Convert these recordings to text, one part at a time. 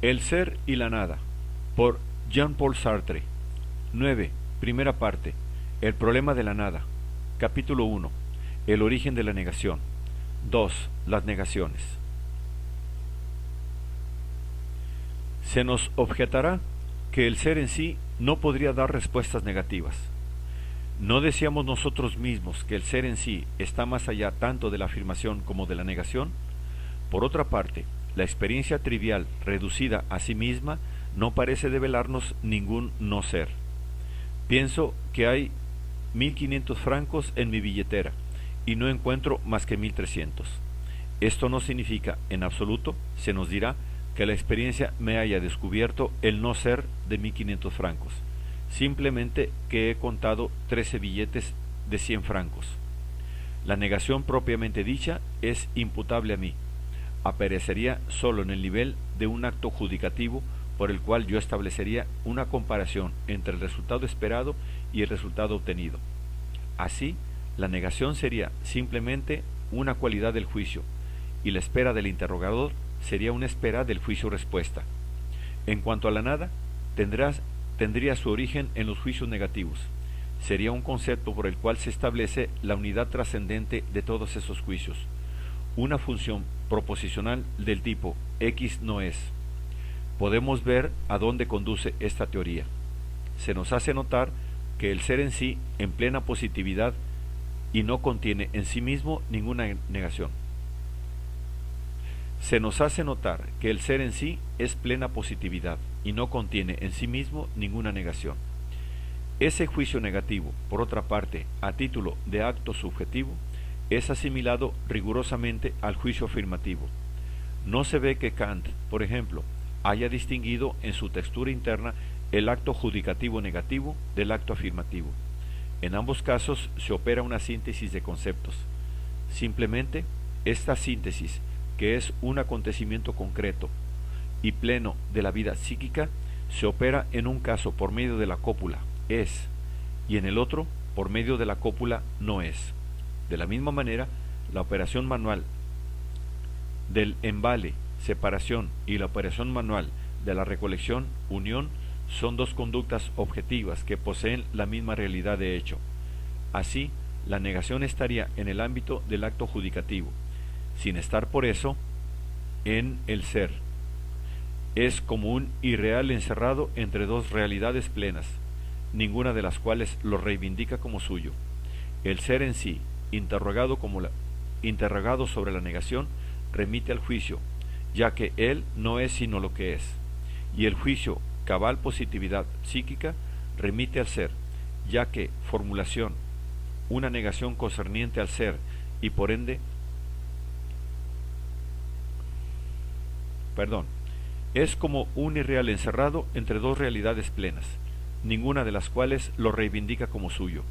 El ser y la nada, por Jean-Paul Sartre. 9. Primera parte. El problema de la nada. Capítulo 1. El origen de la negación. 2. Las negaciones. Se nos objetará que el ser en sí no podría dar respuestas negativas. ¿No decíamos nosotros mismos que el ser en sí está más allá tanto de la afirmación como de la negación? Por otra parte, la experiencia trivial reducida a sí misma no parece develarnos ningún no ser. Pienso que hay 1.500 francos en mi billetera y no encuentro más que 1.300. Esto no significa, en absoluto, se nos dirá, que la experiencia me haya descubierto el no ser de 1.500 francos, simplemente que he contado 13 billetes de 100 francos. La negación propiamente dicha es imputable a mí. Aparecería solo en el nivel de un acto judicativo por el cual yo establecería una comparación entre el resultado esperado y el resultado obtenido. Así, la negación sería simplemente una cualidad del juicio, y la espera del interrogador sería una espera del juicio-respuesta. En cuanto a la nada, tendría su origen en los juicios negativos. Sería un concepto por el cual se establece la unidad trascendente de todos esos juicios, una función proposicional del tipo X no es. Podemos ver a dónde conduce esta teoría. Se nos hace notar que el ser en sí en plena positividad y no contiene en sí mismo ninguna negación. Se nos hace notar que el ser en sí es plena positividad y no contiene en sí mismo ninguna negación. Ese juicio negativo, por otra parte, a título de acto subjetivo, es asimilado rigurosamente al juicio afirmativo. No se ve que Kant, por ejemplo, haya distinguido en su textura interna el acto judicativo negativo del acto afirmativo. En ambos casos se opera una síntesis de conceptos. Simplemente, esta síntesis, que es un acontecimiento concreto y pleno de la vida psíquica, se opera en un caso por medio de la cópula, es, y en el otro por medio de la cópula, no es. De la misma manera, la operación manual del embale, separación, y la operación manual de la recolección, unión, son dos conductas objetivas que poseen la misma realidad de hecho. Así, la negación estaría en el ámbito del acto judicativo, sin estar por eso en el ser. Es como un irreal encerrado entre dos realidades plenas, ninguna de las cuales lo reivindica como suyo. El ser en sí, interrogado sobre la negación, remite al juicio, ya que él no es sino lo que es, y el juicio, cabal positividad psíquica, remite al ser, ya que formulación, una negación concerniente al ser, y por ende, es como un irreal encerrado entre dos realidades plenas, ninguna de las cuales lo reivindica como suyo.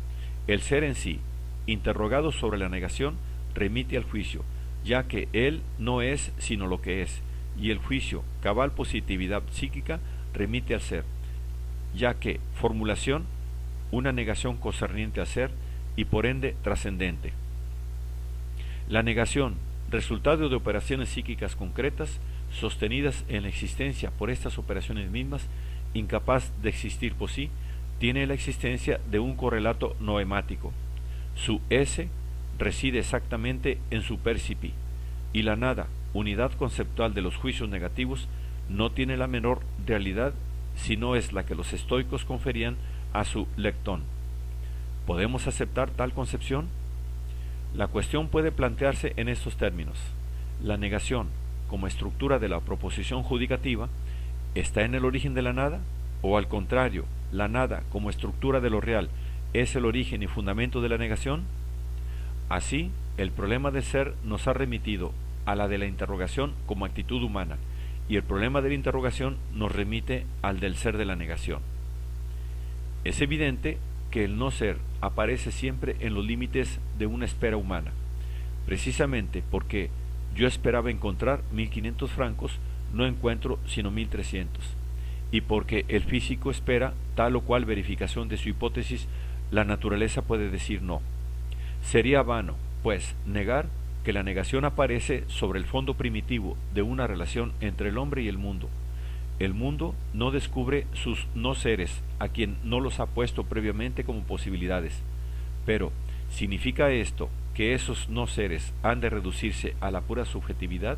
El ser en sí, interrogado sobre la negación, remite al juicio, ya que él no es sino lo que es, y el juicio, cabal positividad psíquica, remite al ser, ya que formulación, una negación concerniente al ser, y por ende trascendente. La negación, resultado de operaciones psíquicas concretas, sostenidas en la existencia por estas operaciones mismas, incapaz de existir por sí, tiene la existencia de un correlato noemático. Su S reside exactamente en su percipi, y la nada, unidad conceptual de los juicios negativos, no tiene la menor realidad si no es la que los estoicos conferían a su lectón. ¿Podemos aceptar tal concepción? La cuestión puede plantearse en estos términos. La negación, como estructura de la proposición judicativa, ¿está en el origen de la nada? ¿O al contrario, la nada, como estructura de lo real, es el origen y fundamento de la negación? Así, el problema del ser nos ha remitido a la de la interrogación como actitud humana, y el problema de la interrogación nos remite al del ser de la negación. Es evidente que el no ser aparece siempre en los límites de una espera humana, precisamente porque yo esperaba encontrar 1.500 francos, no encuentro sino 1.300, y porque el físico espera tal o cual verificación de su hipótesis, la naturaleza puede decir no. Sería vano, pues, negar que la negación aparece sobre el fondo primitivo de una relación entre el hombre y el mundo. El mundo no descubre sus no seres a quien no los ha puesto previamente como posibilidades. Pero, ¿significa esto que esos no seres han de reducirse a la pura subjetividad?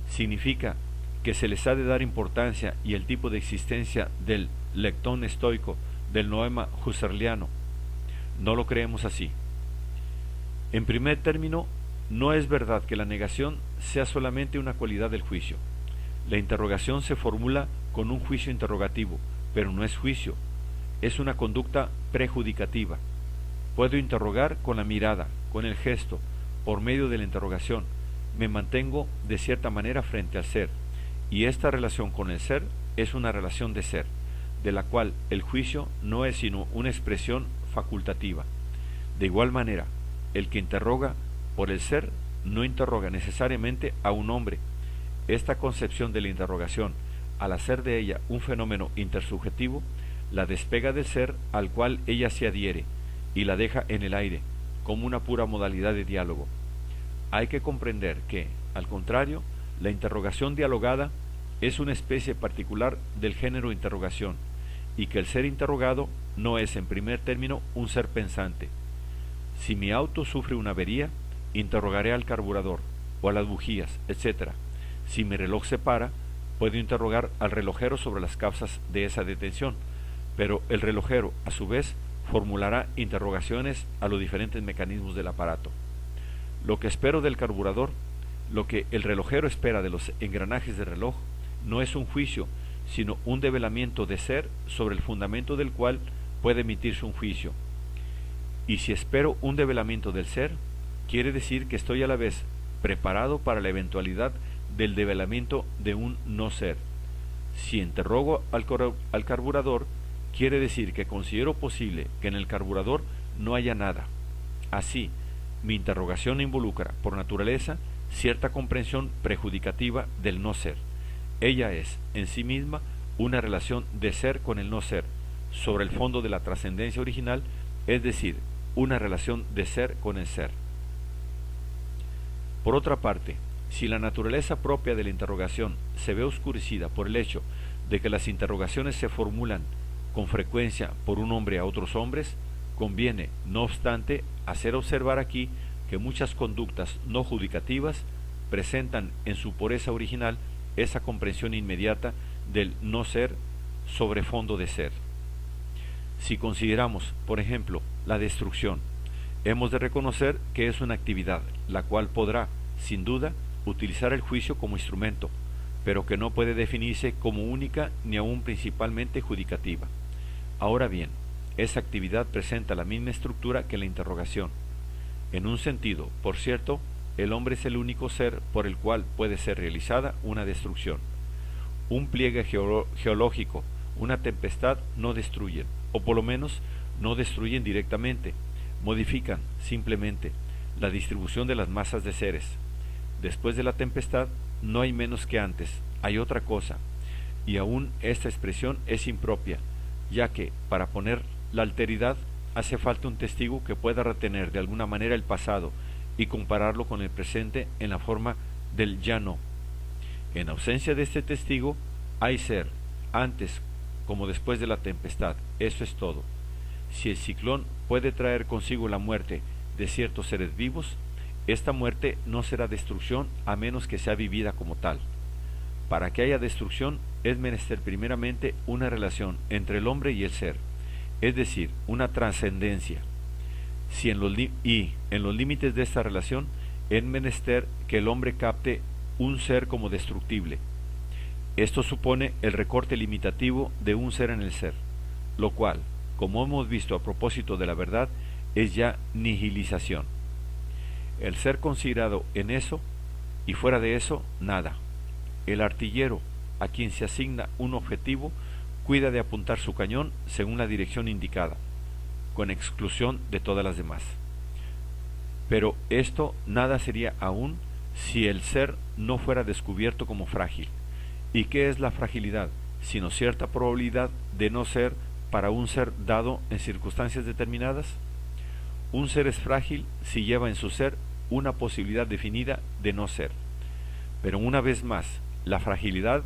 ¿Significa que se les ha de dar importancia y el tipo de existencia del lectón estoico, del noema husserliano? No lo creemos así. En primer término, no es verdad que la negación sea solamente una cualidad del juicio. La interrogación se formula con un juicio interrogativo, pero no es juicio, es una conducta prejudicativa. Puedo interrogar con la mirada, con el gesto, por medio de la interrogación. Me mantengo de cierta manera frente al ser, y esta relación con el ser es una relación de ser, de la cual el juicio no es sino una expresión facultativa. De igual manera, el que interroga por el ser no interroga necesariamente a un hombre. Esta concepción de la interrogación, al hacer de ella un fenómeno intersubjetivo, la despega del ser al cual ella se adhiere y la deja en el aire, como una pura modalidad de diálogo. Hay que comprender que, al contrario, la interrogación dialogada es una especie particular del género interrogación, y que el ser interrogado no es en primer término un ser pensante. Si mi auto sufre una avería, interrogaré al carburador, o a las bujías, etc. Si mi reloj se para, puedo interrogar al relojero sobre las causas de esa detención, pero el relojero, a su vez, formulará interrogaciones a los diferentes mecanismos del aparato. Lo que espero del carburador, lo que el relojero espera de los engranajes del reloj, no es un juicio, sino un develamiento de ser sobre el fundamento del cual puede emitirse un juicio. Y si espero un develamiento del ser, quiere decir que estoy a la vez preparado para la eventualidad del develamiento de un no ser. Si interrogo al carburador, quiere decir que considero posible que en el carburador no haya nada. Así, mi interrogación involucra, por naturaleza, cierta comprensión prejudicativa del no ser. Ella es, en sí misma, una relación de ser con el no ser, sobre el fondo de la trascendencia original, es decir, una relación de ser con el ser. Por otra parte, si la naturaleza propia de la interrogación se ve oscurecida por el hecho de que las interrogaciones se formulan con frecuencia por un hombre a otros hombres, conviene, no obstante, hacer observar aquí que muchas conductas no judicativas presentan en su pureza original esa comprensión inmediata del no ser sobre fondo de ser. Si consideramos, por ejemplo, la destrucción, hemos de reconocer que es una actividad, la cual podrá, sin duda, utilizar el juicio como instrumento, pero que no puede definirse como única ni aún principalmente judicativa. Ahora bien, esa actividad presenta la misma estructura que la interrogación. En un sentido, por cierto, el hombre es el único ser por el cual puede ser realizada una destrucción. Un pliegue geológico, una tempestad no destruyen, o por lo menos no destruyen directamente, modifican simplemente la distribución de las masas de seres. Después de la tempestad no hay menos que antes, hay otra cosa, y aún esta expresión es impropia, ya que para poner la alteridad hace falta un testigo que pueda retener de alguna manera el pasado y compararlo con el presente en la forma del ya no. En ausencia de este testigo hay ser, antes como después de la tempestad, eso es todo. Si el ciclón puede traer consigo la muerte de ciertos seres vivos, esta muerte no será destrucción a menos que sea vivida como tal. Para que haya destrucción es menester primeramente una relación entre el hombre y el ser, es decir, una trascendencia. Si en los límites de esta relación es menester que el hombre capte un ser como destructible. Esto supone el recorte limitativo de un ser en el ser, lo cual, como hemos visto a propósito de la verdad, es ya nihilización. El ser considerado en eso y fuera de eso, nada. El artillero, a quien se asigna un objetivo, cuida de apuntar su cañón según la dirección indicada, con exclusión de todas las demás. Pero esto nada sería aún si el ser no fuera descubierto como frágil. ¿Y qué es la fragilidad? Sino cierta probabilidad de no ser para un ser dado en circunstancias determinadas. Un ser es frágil si lleva en su ser una posibilidad definida de no ser. Pero una vez más, la fragilidad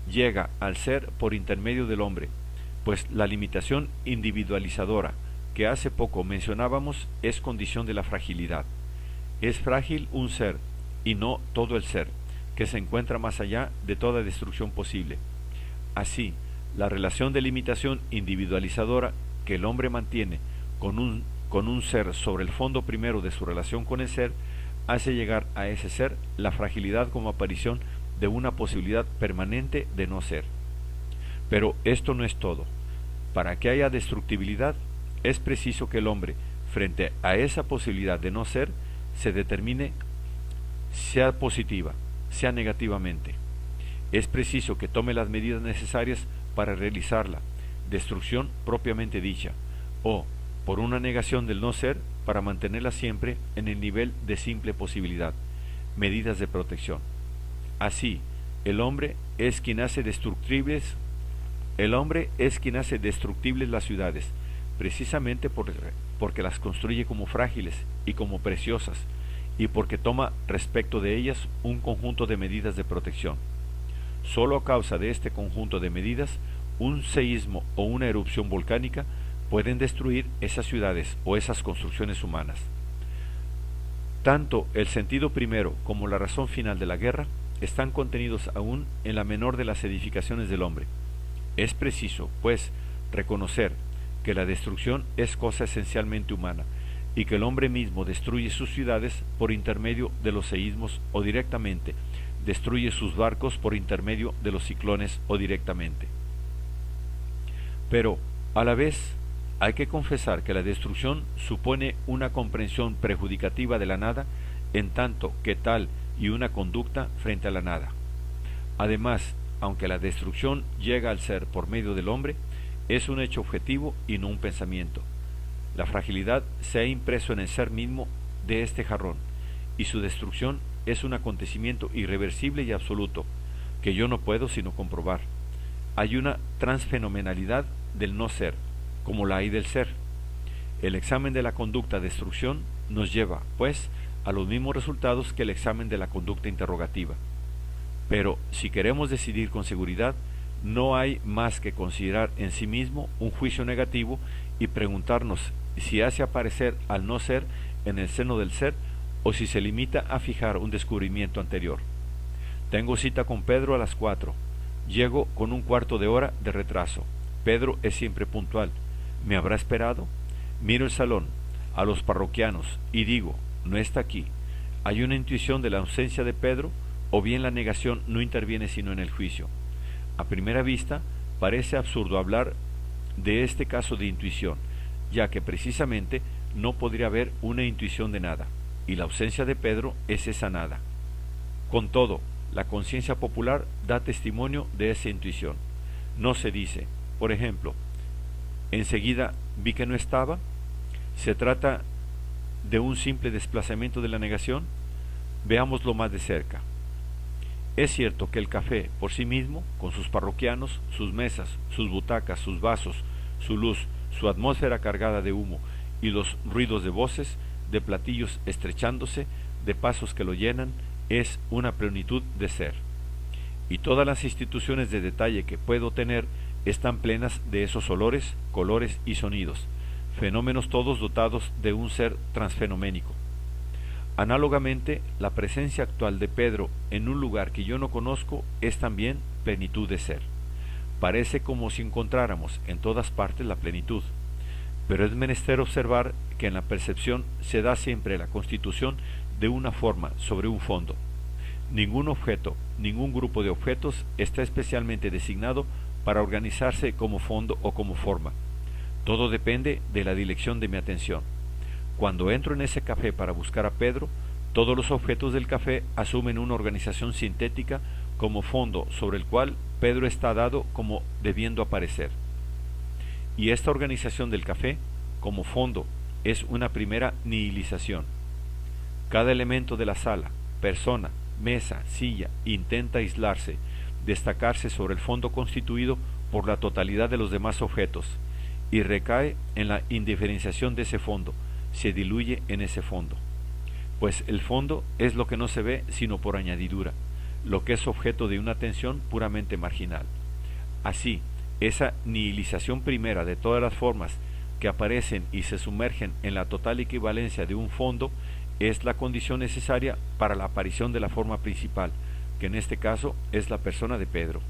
llega al ser por intermedio del hombre, pues la limitación individualizadora que hace poco mencionábamos es condición de la fragilidad. Es frágil un ser, y no todo el ser, que se encuentra más allá de toda destrucción posible. Así, la relación de limitación individualizadora que el hombre mantiene con un ser sobre el fondo primero de su relación con el ser, hace llegar a ese ser la fragilidad como aparición de una posibilidad permanente de no ser. Pero esto no es todo. Para que haya destructibilidad, es preciso que el hombre, frente a esa posibilidad de no ser, se determine, sea positiva, sea negativamente. Es preciso que tome las medidas necesarias para realizarla, destrucción propiamente dicha, o por una negación del no ser para mantenerla siempre en el nivel de simple posibilidad, medidas de protección. Así, el hombre es quien hace destructibles las ciudades, precisamente porque las construye como frágiles y como preciosas, y porque toma respecto de ellas un conjunto de medidas de protección. Solo a causa de este conjunto de medidas, un seísmo o una erupción volcánica pueden destruir esas ciudades o esas construcciones humanas. Tanto el sentido primero como la razón final de la guerra están contenidos aún en la menor de las edificaciones del hombre. Es preciso, pues, reconocer que la destrucción es cosa esencialmente humana, y que el hombre mismo destruye sus ciudades por intermedio de los seísmos o directamente, destruye sus barcos por intermedio de los ciclones o directamente. Pero, a la vez, hay que confesar que la destrucción supone una comprensión perjudicativa de la nada, en tanto que tal y una conducta frente a la nada. Además, aunque la destrucción llega al ser por medio del hombre, es un hecho objetivo y no un pensamiento. La fragilidad se ha impreso en el ser mismo de este jarrón, y su destrucción es un acontecimiento irreversible y absoluto, que yo no puedo sino comprobar. Hay una transfenomenalidad del no ser, como la hay del ser. El examen de la conducta de destrucción nos lleva, pues, a los mismos resultados que el examen de la conducta interrogativa. Pero, si queremos decidir con seguridad, no hay más que considerar en sí mismo un juicio negativo y preguntarnos si hace aparecer al no ser en el seno del ser o si se limita a fijar un descubrimiento anterior. Tengo cita con Pedro a las 4. Llego con un cuarto de hora de retraso. Pedro es siempre puntual. ¿Me habrá esperado? Miro el salón, a los parroquianos, y digo, no está aquí. ¿Hay una intuición de la ausencia de Pedro, o bien la negación no interviene sino en el juicio? A primera vista, parece absurdo hablar de este caso de intuición, ya que precisamente no podría haber una intuición de nada, y la ausencia de Pedro es esa nada. Con todo, la conciencia popular da testimonio de esa intuición. No se dice, por ejemplo, enseguida vi que no estaba. ¿Se trata de un simple desplazamiento de la negación? Veámoslo más de cerca. Es cierto que el café por sí mismo, con sus parroquianos, sus mesas, sus butacas, sus vasos, su luz, su atmósfera cargada de humo y los ruidos de voces, de platillos estrechándose, de pasos que lo llenan, es una plenitud de ser. Y todas las instituciones de detalle que puedo tener están plenas de esos olores, colores y sonidos, fenómenos todos dotados de un ser transfenoménico. Análogamente, la presencia actual de Pedro en un lugar que yo no conozco es también plenitud de ser. Parece como si encontráramos en todas partes la plenitud, pero es menester observar que en la percepción se da siempre la constitución de una forma sobre un fondo. Ningún objeto, ningún grupo de objetos está especialmente designado para organizarse como fondo o como forma. Todo depende de la dirección de mi atención. Cuando entro en ese café para buscar a Pedro, todos los objetos del café asumen una organización sintética como fondo sobre el cual Pedro está dado como debiendo aparecer. Y esta organización del café, como fondo, es una primera nihilización. Cada elemento de la sala, persona, mesa, silla, intenta aislarse, destacarse sobre el fondo constituido por la totalidad de los demás objetos, y recae en la indiferenciación de ese fondo, se diluye en ese fondo. Pues el fondo es lo que no se ve sino por añadidura, lo que es objeto de una atención puramente marginal. Así, esa nihilización primera de todas las formas que aparecen y se sumergen en la total equivalencia de un fondo es la condición necesaria para la aparición de la forma principal, que en este caso es la persona de Pedro.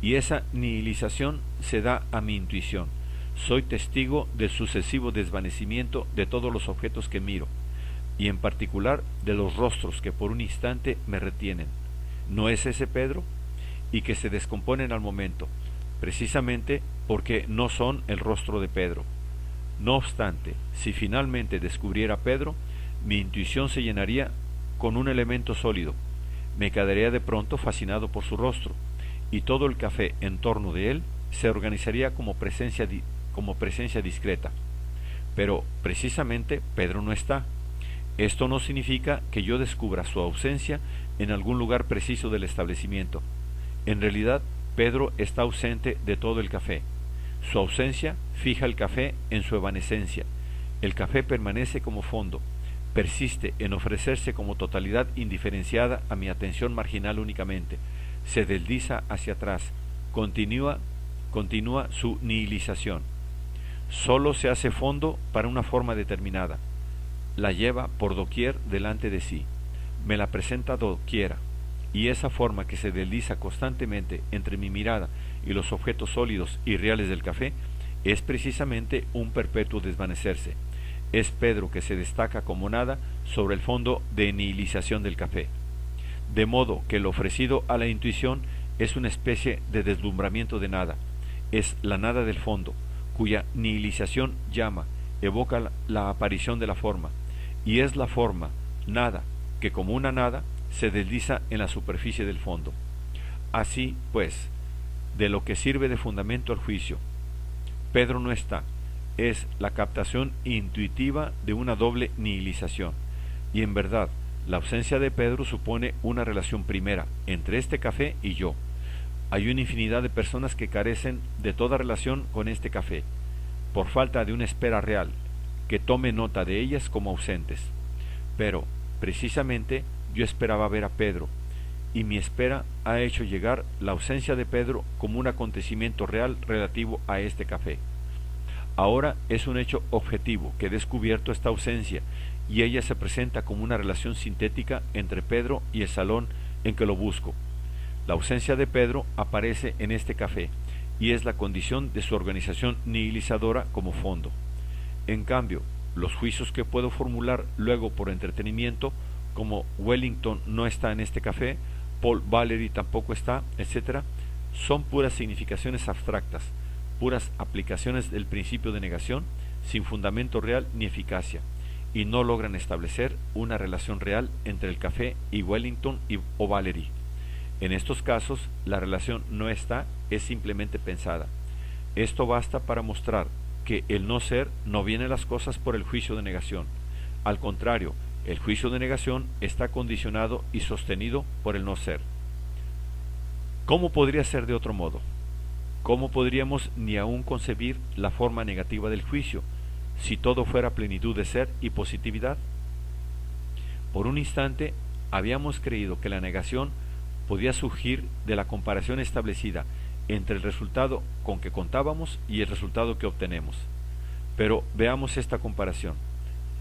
Y esa nihilización se da a mi intuición. Soy testigo del sucesivo desvanecimiento de todos los objetos que miro, y en particular de los rostros que por un instante me retienen. ¿No es ese Pedro? Y que se descomponen al momento, precisamente porque no son el rostro de Pedro. No obstante, si finalmente descubriera a Pedro, mi intuición se llenaría con un elemento sólido. Me quedaría de pronto fascinado por su rostro, y todo el café en torno de él se organizaría como presencia discreta. Pero precisamente Pedro no está. Esto no significa que yo descubra su ausencia en algún lugar preciso del establecimiento. En realidad, Pedro está ausente de todo el café. Su ausencia fija el café en su evanescencia. El café permanece como fondo, persiste en ofrecerse como totalidad indiferenciada a mi atención marginal únicamente, se desliza hacia atrás, continúa su nihilización. Solo se hace fondo para una forma determinada. La lleva por doquier delante de sí, me la presenta doquiera, y esa forma que se desliza constantemente entre mi mirada y los objetos sólidos y reales del café es precisamente un perpetuo desvanecerse. Es Pedro que se destaca como nada sobre el fondo de nihilización del café. De modo que lo ofrecido a la intuición es una especie de deslumbramiento de nada, es la nada del fondo, cuya nihilización llama, evoca la aparición de la forma, y es la forma, nada, que como una nada se desliza en la superficie del fondo. Así, pues, de lo que sirve de fundamento al juicio, Pedro no está, es la captación intuitiva de una doble nihilización, y en verdad, la ausencia de Pedro supone una relación primera entre este café y yo. Hay una infinidad de personas que carecen de toda relación con este café, por falta de una espera real, que tome nota de ellas como ausentes. Pero, precisamente, yo esperaba ver a Pedro, y mi espera ha hecho llegar la ausencia de Pedro como un acontecimiento real relativo a este café. Ahora es un hecho objetivo que he descubierto esta ausencia, y ella se presenta como una relación sintética entre Pedro y el salón en que lo busco. La ausencia de Pedro aparece en este café, y es la condición de su organización nihilizadora como fondo. En cambio, los juicios que puedo formular luego por entretenimiento, como Wellington no está en este café, Paul Valery tampoco está, etc., son puras significaciones abstractas, puras aplicaciones del principio de negación, sin fundamento real ni eficacia, y no logran establecer una relación real entre el café y Wellington o Valery. En estos casos, la relación no está, es simplemente pensada. Esto basta para mostrar que el no ser no viene a las cosas por el juicio de negación. Al contrario, el juicio de negación está condicionado y sostenido por el no ser. ¿Cómo podría ser de otro modo? ¿Cómo podríamos ni aún concebir la forma negativa del juicio, si todo fuera plenitud de ser y positividad? Por un instante habíamos creído que la negación podía surgir de la comparación establecida entre el resultado con que contábamos y el resultado que obtenemos. Pero veamos esta comparación.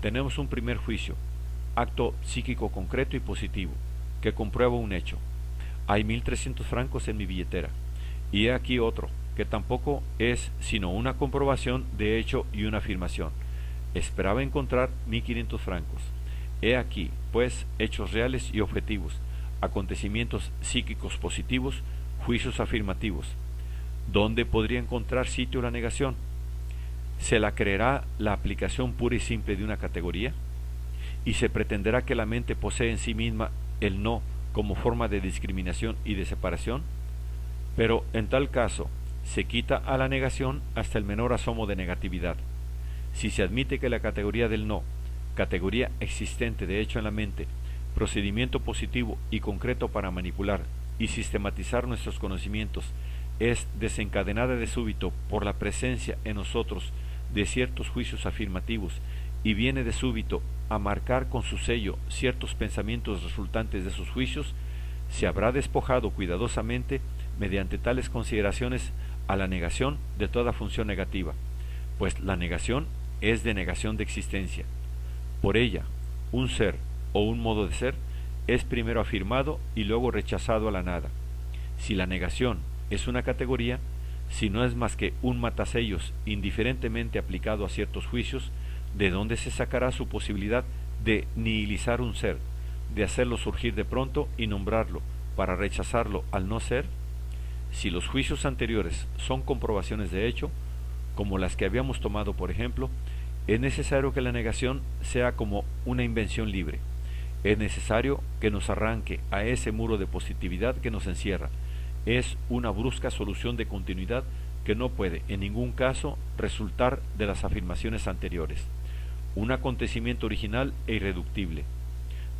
Tenemos un primer juicio, acto psíquico concreto y positivo, que comprueba un hecho. Hay 1.300 francos en mi billetera. Y he aquí otro, que tampoco es sino una comprobación de hecho y una afirmación. Esperaba encontrar 1.500 francos. He aquí, pues, hechos reales y objetivos, acontecimientos psíquicos positivos, juicios afirmativos. ¿Dónde podría encontrar sitio la negación? ¿Se la creerá la aplicación pura y simple de una categoría? ¿Y se pretenderá que la mente posee en sí misma el no como forma de discriminación y de separación? Pero en tal caso, se quita a la negación hasta el menor asomo de negatividad. Si se admite que la categoría del no, categoría existente de hecho en la mente, procedimiento positivo y concreto para manipular y sistematizar nuestros conocimientos, es desencadenada de súbito por la presencia en nosotros de ciertos juicios afirmativos y viene de súbito a marcar con su sello ciertos pensamientos resultantes de sus juicios, se habrá despojado cuidadosamente, mediante tales consideraciones, a la negación de toda función negativa, pues la negación es de negación de existencia. Por ella, un ser o un modo de ser es primero afirmado y luego rechazado a la nada. Si la negación es una categoría, si no es más que un matasellos indiferentemente aplicado a ciertos juicios, ¿de dónde se sacará su posibilidad de nihilizar un ser, de hacerlo surgir de pronto y nombrarlo, para rechazarlo al no ser? Si los juicios anteriores son comprobaciones de hecho, como las que habíamos tomado por ejemplo, es necesario que la negación sea como una invención libre. Es necesario que nos arranque a ese muro de positividad que nos encierra. Es una brusca solución de continuidad que no puede en ningún caso resultar de las afirmaciones anteriores. Un acontecimiento original e irreductible.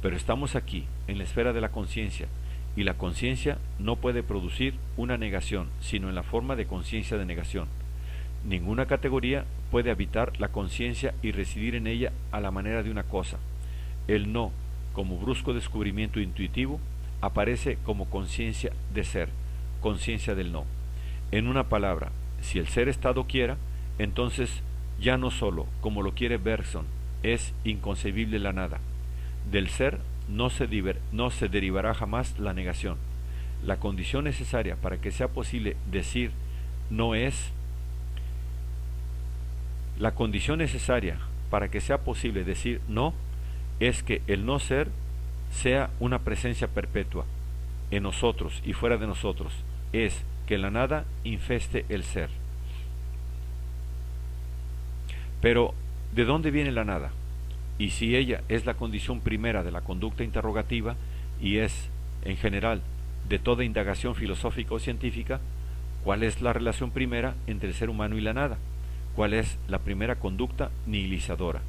Pero estamos aquí, en la esfera de la conciencia, y la conciencia no puede producir una negación, sino en la forma de conciencia de negación. Ninguna categoría puede habitar la conciencia y residir en ella a la manera de una cosa. El no, como brusco descubrimiento intuitivo, aparece como conciencia de ser, conciencia del no. En una palabra, si el ser está doquiera, entonces ya no solo, como lo quiere Bergson, es inconcebible la nada. Del ser no se derivará jamás la negación. La condición necesaria para que sea posible decir no es La condición necesaria para que sea posible decir no es que el no ser sea una presencia perpetua en nosotros y fuera de nosotros, es que la nada infeste el ser. Pero, ¿de dónde viene la nada? Y si ella es la condición primera de la conducta interrogativa y es, en general, de toda indagación filosófica o científica, ¿cuál es la relación primera entre el ser humano y la nada? ¿Cuál es la primera conducta nihilizadora?